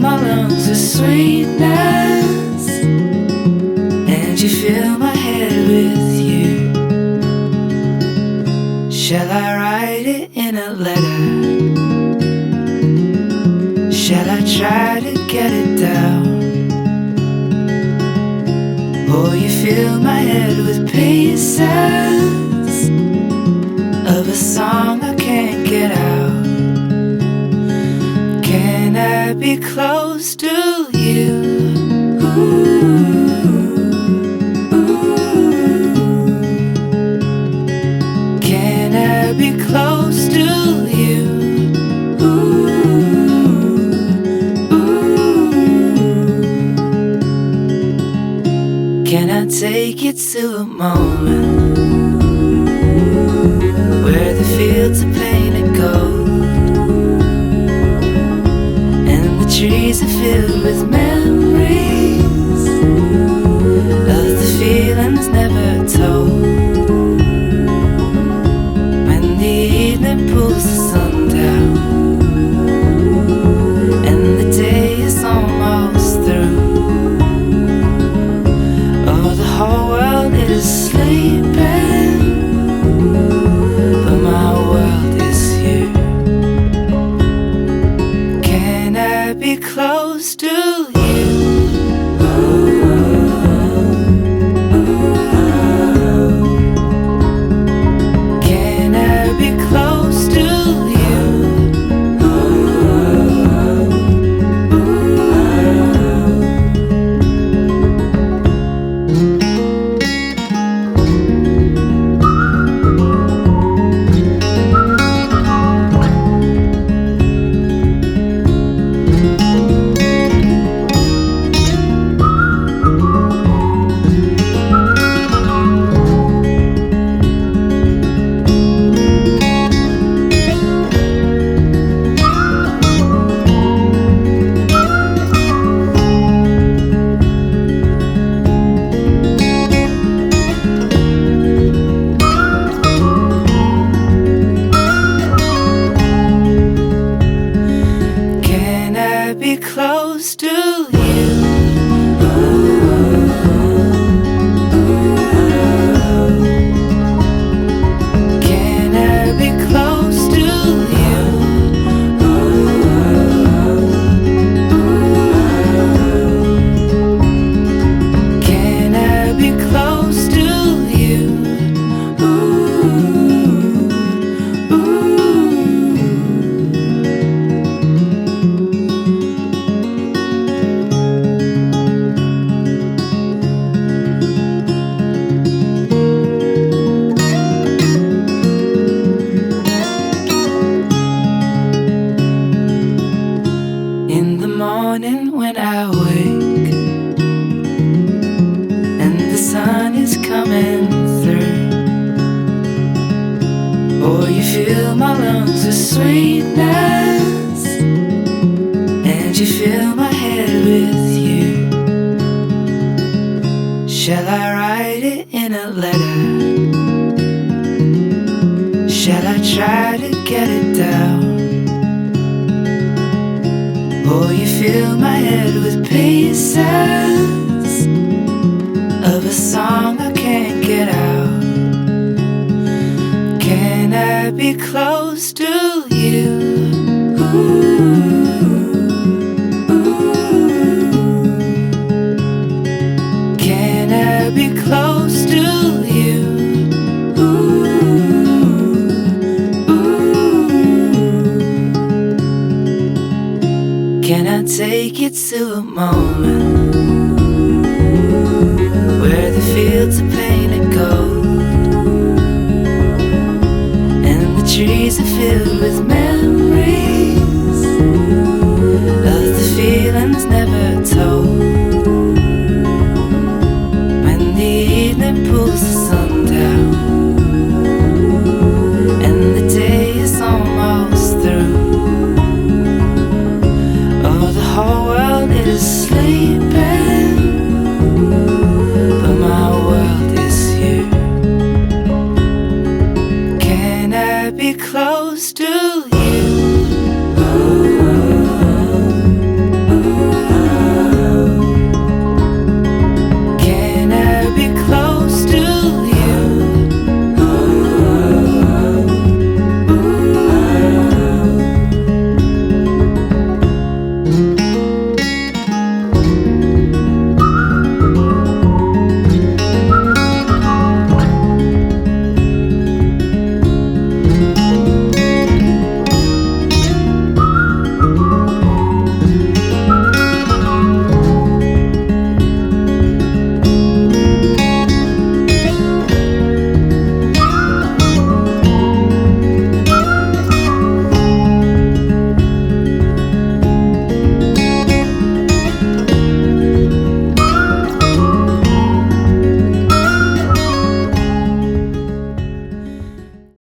my lungs with sweetness, and you fill my head with you. Shall I write it in a letter? Shall I try to get it down? Or you fill my head with pieces of a song I can't get out. Can I be close to you? Can I be close to you? Can I take you to a moment where the fields are painted gold and the trees are filled with memories of the feelings never told? When the evening pulls the sun down and the day is almost through, oh, the whole world is sleeping, but my world is you. Can I be close to you? Can I be close to you? Can I be close to you? Can I be close to you? Can I be close to you? In the morning when I wake and the sun is coming through, or you fill my lungs with sweetness and you fill my head with you. Shall I write it in a letter? Shall I try to get it down? Or you fill my head with pieces of a song I can't get out. Can I be close to you? Can I be close to you? Can I take you to a moment where the fields are painted gold and the trees are filled with